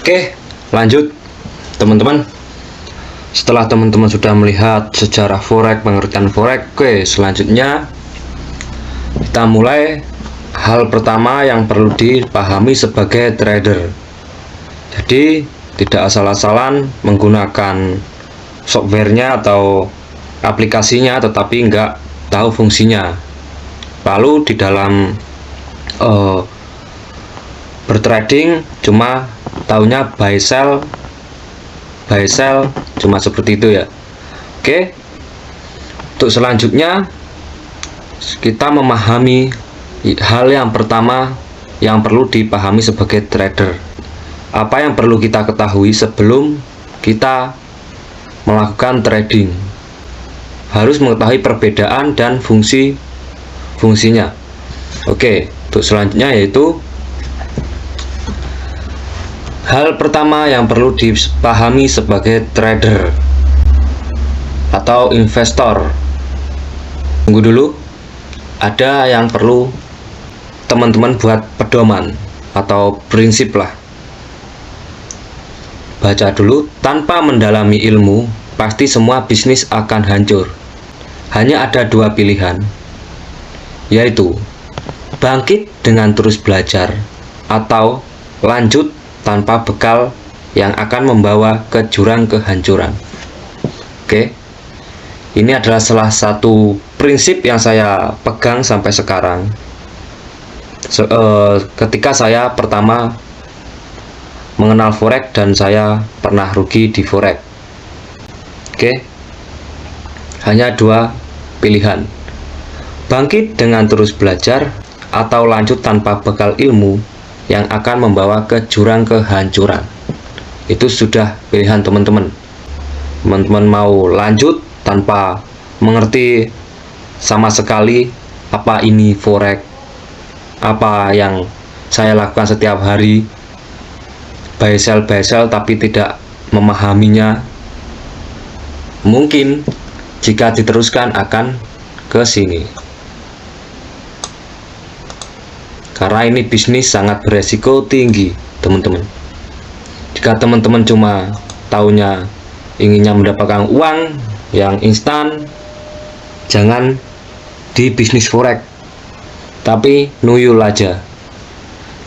Oke, lanjut teman-teman. Setelah teman-teman sudah melihat sejarah forex, pengertian forex, oke, selanjutnya kita mulai. Hal pertama yang perlu dipahami sebagai trader. Jadi tidak asal-asalan menggunakan softwarenya atau aplikasinya tetapi nggak tahu fungsinya. Lalu di dalam bertrading cuma taunya buy sell cuma seperti itu ya. Oke, untuk selanjutnya kita memahami hal yang pertama yang perlu dipahami sebagai trader. Apa yang perlu kita ketahui sebelum kita melakukan trading? Harus mengetahui perbedaan dan fungsinya. Oke, untuk selanjutnya yaitu hal pertama yang perlu dipahami sebagai trader atau investor. Tunggu dulu, ada yang perlu teman-teman buat pedoman atau prinsip lah. Baca dulu. Tanpa mendalami ilmu, pasti semua bisnis akan hancur. Hanya ada dua pilihan, yaitu bangkit dengan terus belajar atau lanjut tanpa bekal yang akan membawa ke jurang kehancuran. Oke, ini adalah salah satu prinsip yang saya pegang sampai sekarang. Ketika saya pertama mengenal forex dan saya pernah rugi di forex. Oke, hanya dua pilihan: bangkit dengan terus belajar atau lanjut tanpa bekal ilmu yang akan membawa ke jurang kehancuran. Itu sudah pilihan teman-teman. Teman-teman mau lanjut tanpa mengerti sama sekali apa ini forex, apa yang saya lakukan setiap hari, buy sell tapi tidak memahaminya. Mungkin jika diteruskan akan ke sini. Karena ini bisnis sangat beresiko tinggi, teman-teman. Jika teman-teman cuma taunya inginnya mendapatkan uang yang instan, jangan di bisnis forex. Tapi nuyul aja.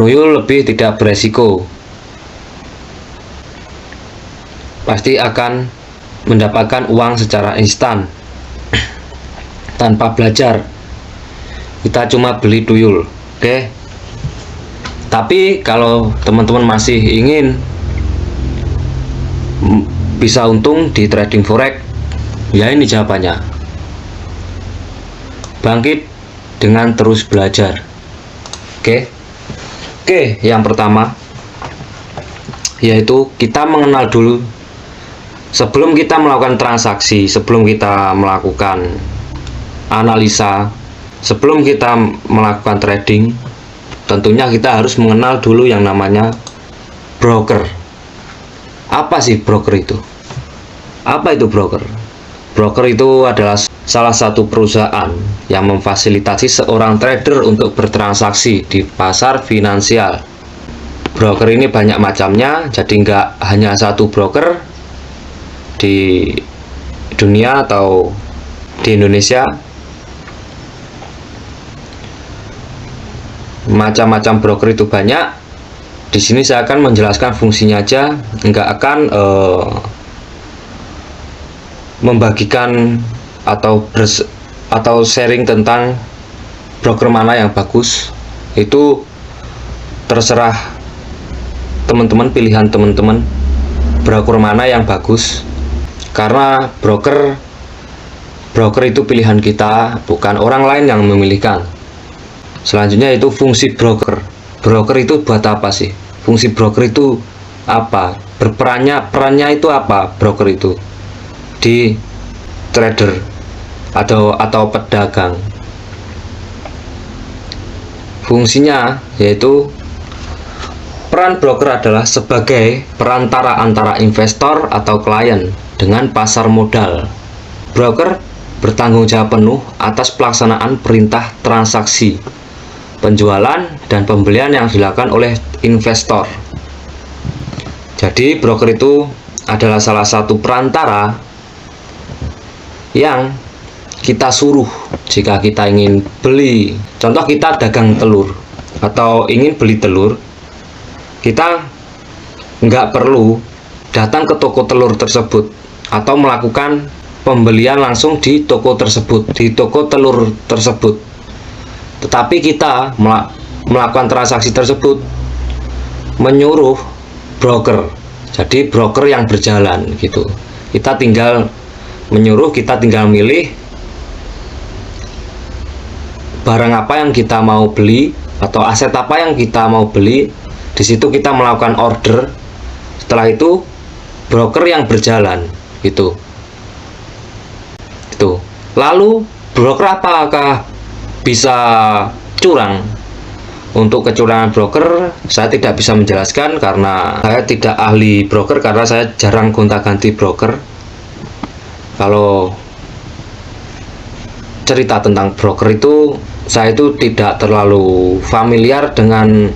Nuyul lebih tidak beresiko. Pasti akan mendapatkan uang secara instan tanpa belajar. Kita cuma beli tuyul. Oke. Tapi kalau teman-teman masih ingin bisa untung di trading forex, ya ini jawabannya. Bangkit dengan terus belajar. Oke, yang pertama yaitu kita mengenal dulu. Sebelum kita melakukan transaksi, sebelum kita melakukan analisa, sebelum kita melakukan trading, tentunya kita harus mengenal dulu yang namanya broker. Apa sih broker itu? Apa itu broker? Broker itu adalah salah satu perusahaan yang memfasilitasi seorang trader untuk bertransaksi di pasar finansial. Broker ini banyak macamnya, jadi nggak hanya satu broker di dunia atau di Indonesia. Macam-macam broker itu banyak. Di sini saya akan menjelaskan fungsinya aja, nggak akan membagikan atau sharing tentang broker mana yang bagus. Itu terserah teman-teman, pilihan teman-teman broker mana yang bagus. Karena broker itu pilihan kita, bukan orang lain yang memilihkan. Selanjutnya itu fungsi broker. Broker itu buat apa sih? Fungsi broker itu apa? Perannya itu apa broker itu di trader atau pedagang? Fungsinya yaitu peran broker adalah sebagai perantara antara investor atau klien dengan pasar modal. Broker bertanggung jawab penuh atas pelaksanaan perintah transaksi, penjualan dan pembelian yang dilakukan oleh investor. Jadi broker itu adalah salah satu perantara yang kita suruh jika kita ingin beli. Contoh kita dagang telur atau ingin beli telur, kita nggak perlu datang ke toko telur tersebut atau melakukan pembelian langsung di toko tersebut, di toko telur tersebut. Tetapi kita melakukan transaksi tersebut menyuruh broker. Jadi broker yang berjalan gitu. Kita tinggal menyuruh, kita tinggal milih barang apa yang kita mau beli atau aset apa yang kita mau beli. Di situ kita melakukan order. Setelah itu broker yang berjalan gitu. Itu. Lalu broker apakah bisa curang? Untuk kecurangan broker saya tidak bisa menjelaskan karena saya tidak ahli broker, karena saya jarang gonta-ganti broker. Kalau cerita tentang broker itu saya itu tidak terlalu familiar dengan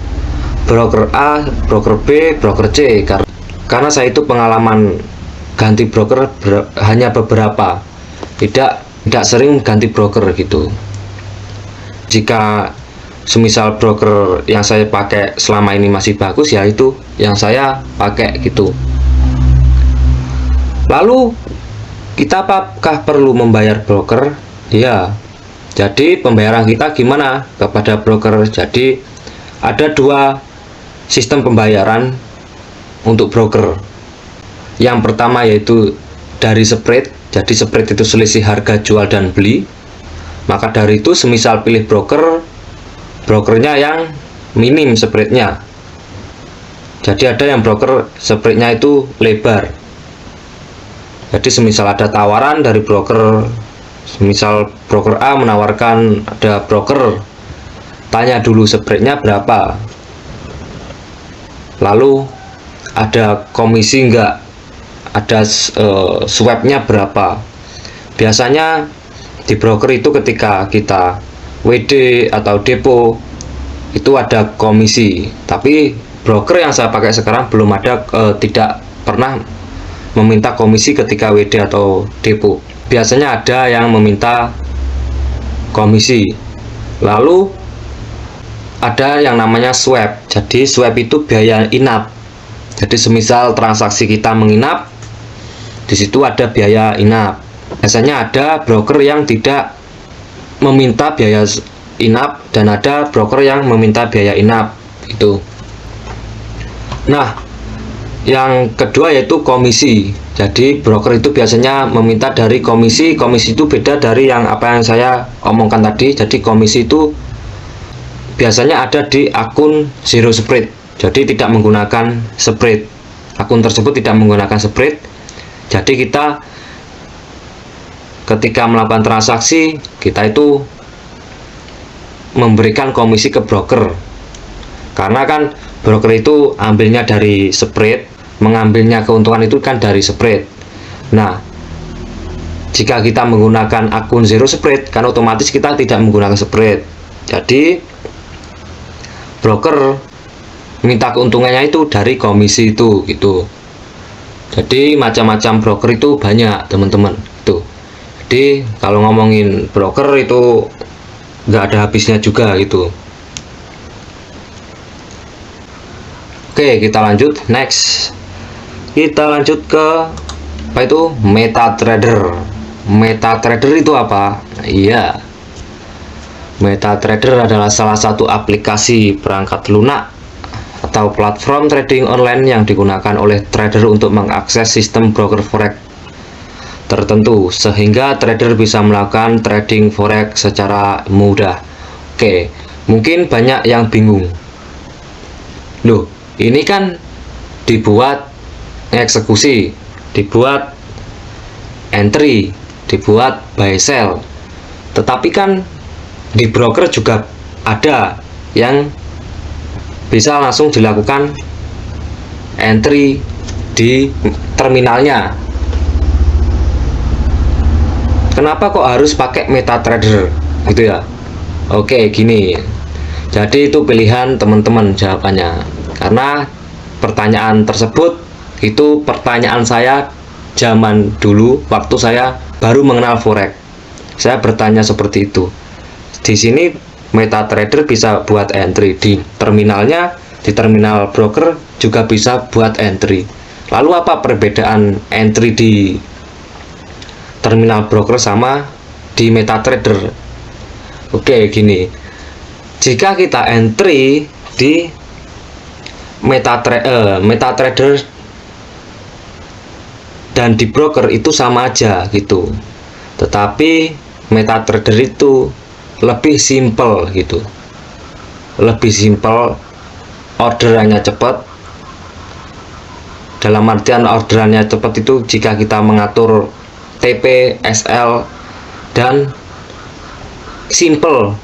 broker A, broker B, broker C, karena saya itu pengalaman ganti broker hanya beberapa, tidak sering ganti broker gitu. Jika semisal broker yang saya pakai selama ini masih bagus, ya itu yang saya pakai gitu. Lalu kita apakah perlu membayar broker? Ya, jadi pembayaran kita gimana kepada broker? Jadi ada dua sistem pembayaran untuk broker. Yang pertama yaitu dari spread. Jadi spread itu selisih harga jual dan beli. Maka dari itu semisal pilih brokernya yang minim spreadnya. Jadi ada yang broker spreadnya itu lebar. Jadi semisal ada tawaran dari broker, semisal broker A menawarkan, ada broker tanya dulu spreadnya berapa, lalu ada komisi enggak, ada swapnya berapa. Biasanya di broker itu ketika kita WD atau depo itu ada komisi, tapi broker yang saya pakai sekarang belum ada, tidak pernah meminta komisi ketika WD atau depo. Biasanya ada yang meminta komisi. Lalu ada yang namanya swap. Jadi swap itu biaya inap. Jadi semisal transaksi kita menginap, di situ ada biaya inap. Biasanya ada broker yang tidak meminta biaya inap dan ada broker yang meminta biaya inap itu. Nah, yang kedua yaitu komisi. Jadi broker itu biasanya meminta dari komisi. Komisi itu beda dari yang apa yang saya omongkan tadi. Jadi komisi itu biasanya ada di akun zero spread. Jadi tidak menggunakan spread. Akun tersebut tidak menggunakan spread. Jadi kita ketika melakukan transaksi, kita itu memberikan komisi ke broker. Karena kan broker itu ambilnya dari spread, mengambilnya keuntungan itu kan dari spread. Nah, jika kita menggunakan akun zero spread, kan otomatis kita tidak menggunakan spread. Jadi broker minta keuntungannya itu dari komisi itu gitu. Jadi macam-macam broker itu banyak, teman-teman. Itu. Jadi kalau ngomongin broker itu nggak ada habisnya juga gitu. Oke, kita lanjut next. Kita lanjut ke apa itu? MetaTrader. MetaTrader itu apa? Iya. MetaTrader adalah salah satu aplikasi perangkat lunak atau platform trading online yang digunakan oleh trader untuk mengakses sistem broker forex tertentu sehingga trader bisa melakukan trading forex secara mudah. Oke, mungkin banyak yang bingung. Loh, ini kan dibuat eksekusi, dibuat entry, dibuat buy sell. Tetapi kan di broker juga ada yang bisa langsung dilakukan entry di terminalnya. Kenapa kok harus pakai MetaTrader gitu ya? Oke, gini. Jadi itu pilihan teman-teman jawabannya. Karena pertanyaan tersebut Itu pertanyaan saya zaman dulu waktu saya baru mengenal forex. Saya bertanya seperti itu. Di sini MetaTrader bisa buat entry di terminalnya, di terminal broker juga bisa buat entry. Lalu apa perbedaan entry di terminal broker sama di MetaTrader? Oke, gini. Jika kita entry di MetaTrader dan di broker itu sama aja gitu. Tetapi MetaTrader itu lebih simple gitu, lebih simple, orderannya cepat. Dalam artian orderannya cepat itu jika kita mengatur TP, SL, dan simple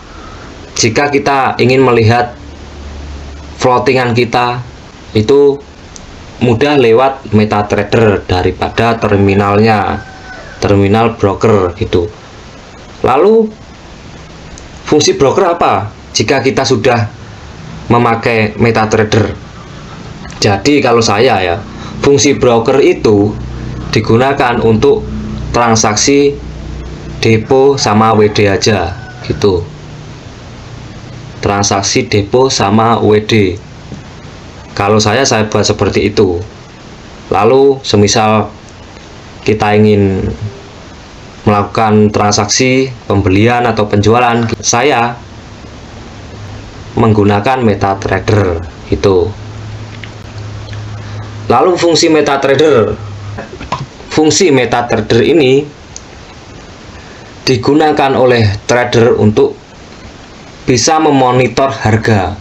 jika kita ingin melihat floatingan kita itu mudah lewat MetaTrader daripada terminal broker gitu. Lalu fungsi broker apa jika kita sudah memakai MetaTrader? Jadi kalau saya ya, fungsi broker itu digunakan untuk transaksi depo sama WD aja gitu. Transaksi depo sama WD. Kalau saya buat seperti itu. Lalu semisal kita ingin melakukan transaksi pembelian atau penjualan, saya menggunakan MetaTrader gitu. Lalu fungsi MetaTrader ini digunakan oleh trader untuk bisa memonitor harga,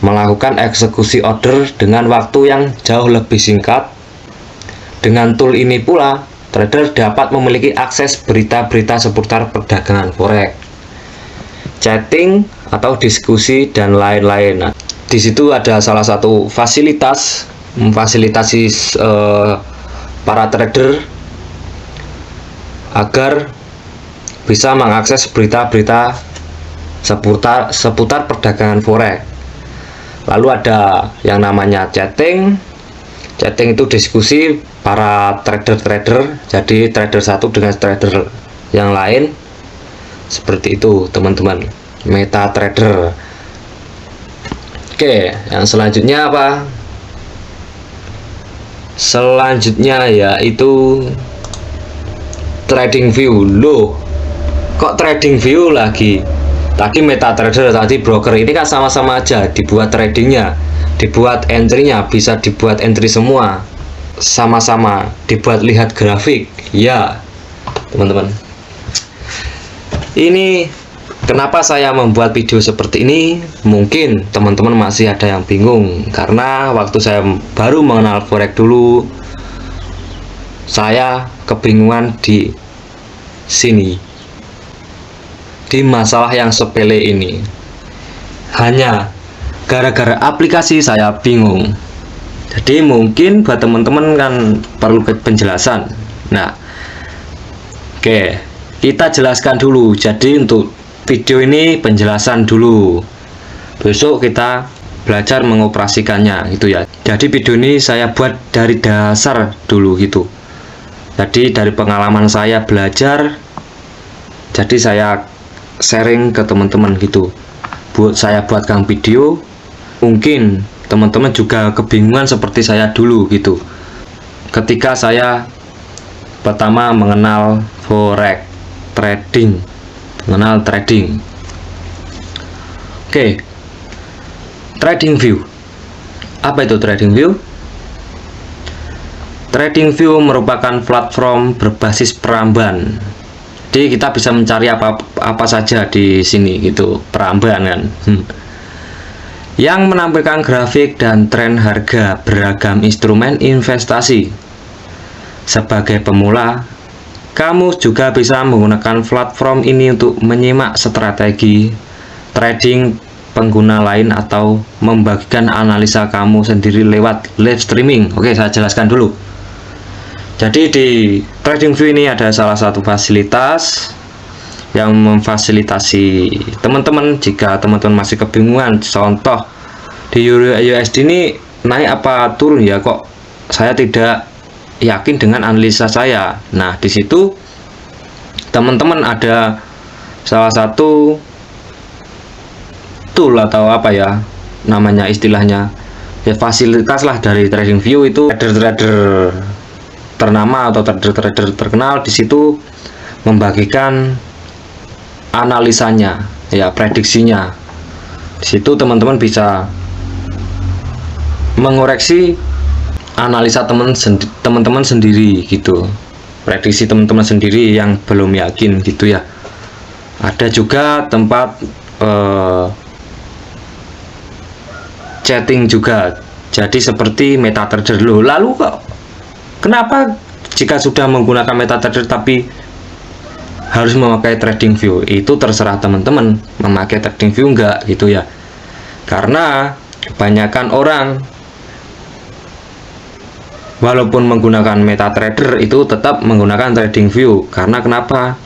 melakukan eksekusi order dengan waktu yang jauh lebih singkat. Dengan tool ini pula trader dapat memiliki akses berita-berita seputar perdagangan forex, chatting atau diskusi dan lain-lain. Nah, di situ ada salah satu fasilitas memfasilitasi para trader agar bisa mengakses berita-berita seputar perdagangan forex. Lalu ada yang namanya chatting. Chatting itu diskusi para trader-trader, jadi trader satu dengan trader yang lain. Seperti itu teman-teman, MetaTrader. Oke, yang selanjutnya apa? Selanjutnya yaitu TradingView. Loh, kok TradingView lagi? Tadi MetaTrader, tadi broker, ini kan sama-sama aja, dibuat tradingnya, dibuat entry-nya, bisa dibuat entry semua, sama-sama dibuat lihat grafik ya teman-teman. Ini kenapa saya membuat video seperti ini? Mungkin teman-teman masih ada yang bingung, karena waktu saya baru mengenal forex dulu, saya kebingungan di sini, di masalah yang sepele ini. Hanya gara-gara aplikasi saya bingung. Jadi mungkin buat teman-teman kan perlu penjelasan. Nah, oke, kita jelaskan dulu. Jadi untuk video ini penjelasan dulu, besok kita belajar mengoperasikannya gitu ya. Jadi video ini saya buat dari dasar dulu gitu. Jadi dari pengalaman saya belajar, jadi saya sharing ke teman-teman gitu. Saya buatkan video, mungkin teman-teman juga kebingungan seperti saya dulu gitu. Ketika saya pertama mengenal forex trading, Oke, TradingView. Apa itu TradingView? TradingView merupakan platform berbasis peramban. Jadi kita bisa mencari apa saja di sini gitu, peramban kan. Yang menampilkan grafik dan tren harga beragam instrumen investasi. Sebagai pemula, kamu juga bisa menggunakan platform ini untuk menyimak strategi trading pengguna lain atau membagikan analisa kamu sendiri lewat live streaming. Oke, saya jelaskan dulu. Jadi di TradingView ini ada salah satu fasilitas yang memfasilitasi teman-teman jika teman-teman masih kebingungan. Contoh di Euro USD ini naik apa turun ya, kok saya tidak yakin dengan analisa saya. Nah, di situ teman-teman ada salah satu tool atau apa ya namanya istilahnya, ya fasilitas lah dari TradingView. Itu trader-trader ternama atau trader-trader terkenal di situ membagikan analisanya, ya prediksinya. Di situ teman-teman bisa mengoreksi analisa teman-teman sendiri gitu, prediksi teman-teman sendiri yang belum yakin gitu ya. Ada juga tempat chatting juga, jadi seperti MetaTrader loh. Lalu kok kenapa jika sudah menggunakan MetaTrader tapi harus memakai TradingView? Itu terserah teman-teman memakai TradingView enggak gitu ya, karena kebanyakan orang walaupun menggunakan MetaTrader itu tetap menggunakan TradingView. Karena kenapa?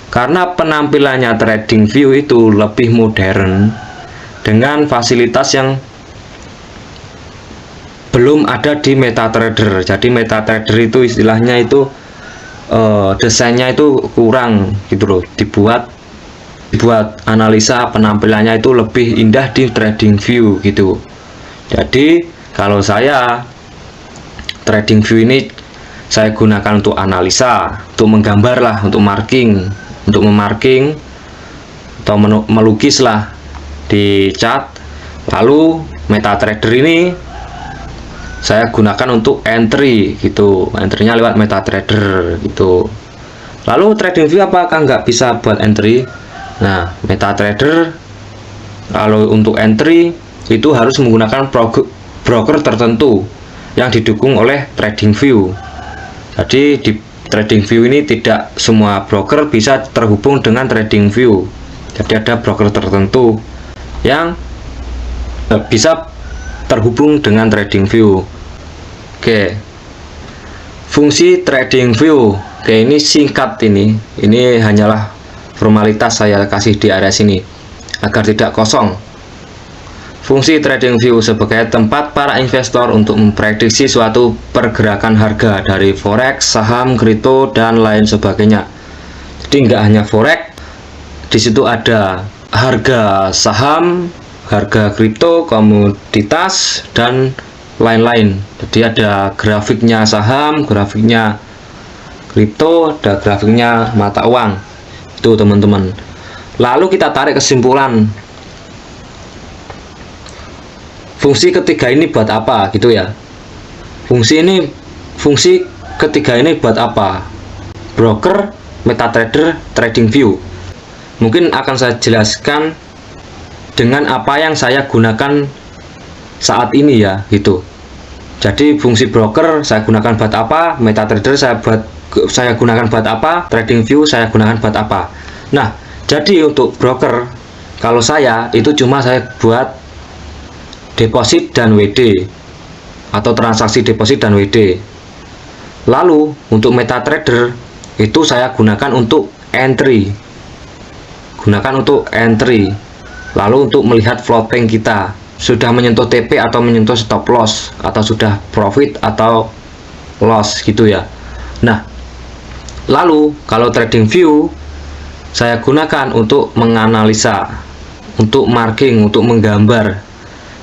Karena penampilannya TradingView itu lebih modern dengan fasilitas yang belum ada di MetaTrader. Jadi MetaTrader itu istilahnya itu desainnya itu kurang gitu loh, dibuat analisa penampilannya itu lebih indah di TradingView gitu. Jadi kalau saya TradingView ini saya gunakan untuk analisa, untuk menggambar lah, untuk memarking atau melukis lah di chart. Lalu MetaTrader ini saya gunakan untuk entry gitu, entry-nya lewat MetaTrader gitu. Lalu TradingView apakah nggak bisa buat entry? Nah, MetaTrader kalau untuk entry itu harus menggunakan broker tertentu yang didukung oleh TradingView. Jadi di TradingView ini tidak semua broker bisa terhubung dengan TradingView. Jadi ada broker tertentu yang bisa terhubung dengan TradingView. Oke, fungsi TradingView. Oke, ini singkat ini hanyalah formalitas saya kasih di area sini agar tidak kosong. Fungsi TradingView sebagai tempat para investor untuk memprediksi suatu pergerakan harga dari forex, saham, kripto, dan lain sebagainya. Jadi nggak hanya forex, di situ ada harga saham, harga kripto, komoditas, dan lain-lain. Jadi ada grafiknya saham, grafiknya kripto, ada grafiknya mata uang. Itu teman-teman. Lalu kita tarik kesimpulan. Fungsi ketiga ini buat apa gitu ya? Fungsi ketiga ini buat apa? Broker, MetaTrader, TradingView. Mungkin akan saya jelaskan dengan apa yang saya gunakan saat ini ya gitu. Jadi fungsi broker saya gunakan buat apa, MetaTrader saya gunakan buat apa, TradingView saya gunakan buat apa. Nah, jadi untuk broker kalau saya itu cuma saya buat deposit dan WD atau transaksi deposit dan WD. Lalu untuk MetaTrader itu saya gunakan untuk entry. Lalu untuk melihat floating kita sudah menyentuh TP atau menyentuh stop loss, atau sudah profit atau loss gitu ya. Nah, lalu kalau TradingView saya gunakan untuk menganalisa, untuk marking, untuk menggambar.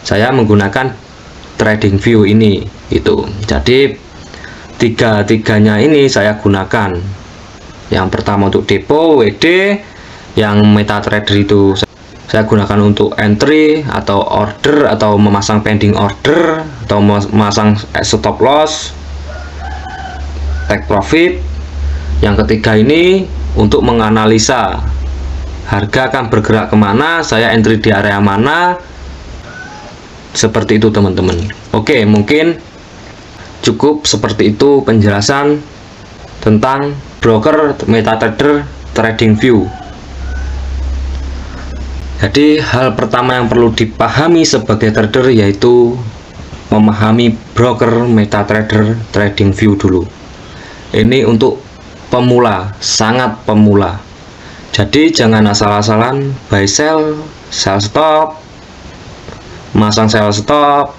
Saya menggunakan TradingView ini gitu. Jadi tiga-tiganya ini saya gunakan. Yang pertama untuk depo, WD, yang MetaTrader itu saya gunakan untuk entry atau order, atau memasang pending order, atau memasang stop loss, take profit. Yang ketiga ini untuk menganalisa harga akan bergerak kemana, saya entry di area mana. Seperti itu teman-teman. Oke, mungkin cukup seperti itu penjelasan tentang broker, MetaTrader, TradingView. Jadi hal pertama yang perlu dipahami sebagai trader yaitu memahami broker, MetaTrader, TradingView dulu. Ini untuk pemula, sangat pemula. Jadi jangan asal-asalan buy sell stop, masang sell stop,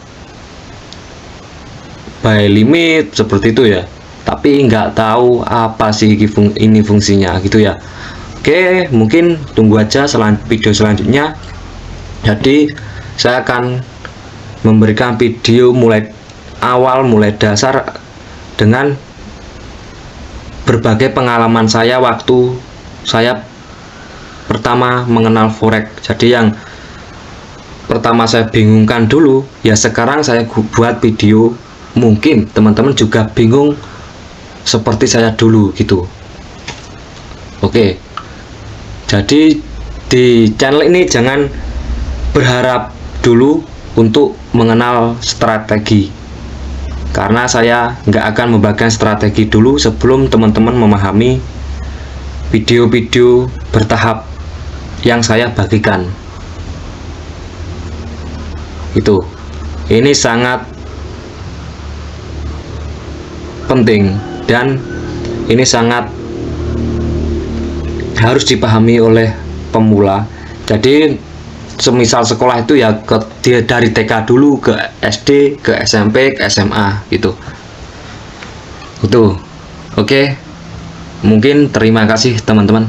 by limit seperti itu ya, tapi nggak tahu apa sih ini fungsinya gitu ya. Oke, mungkin tunggu aja video selanjutnya. Jadi saya akan memberikan video mulai awal, mulai dasar dengan berbagai pengalaman saya waktu saya pertama mengenal forex. Jadi yang pertama saya bingungkan dulu, ya sekarang saya buat video, mungkin teman-teman juga bingung seperti saya dulu gitu. Oke, jadi di channel ini jangan berharap dulu untuk mengenal strategi, karena saya nggak akan membagikan strategi dulu sebelum teman-teman memahami video-video bertahap yang saya bagikan. Itu ini sangat penting dan ini sangat harus dipahami oleh pemula. Jadi semisal sekolah itu ya dari TK dulu ke SD, ke SMP, ke SMA gitu. Itu. Oke. Mungkin terima kasih teman-teman.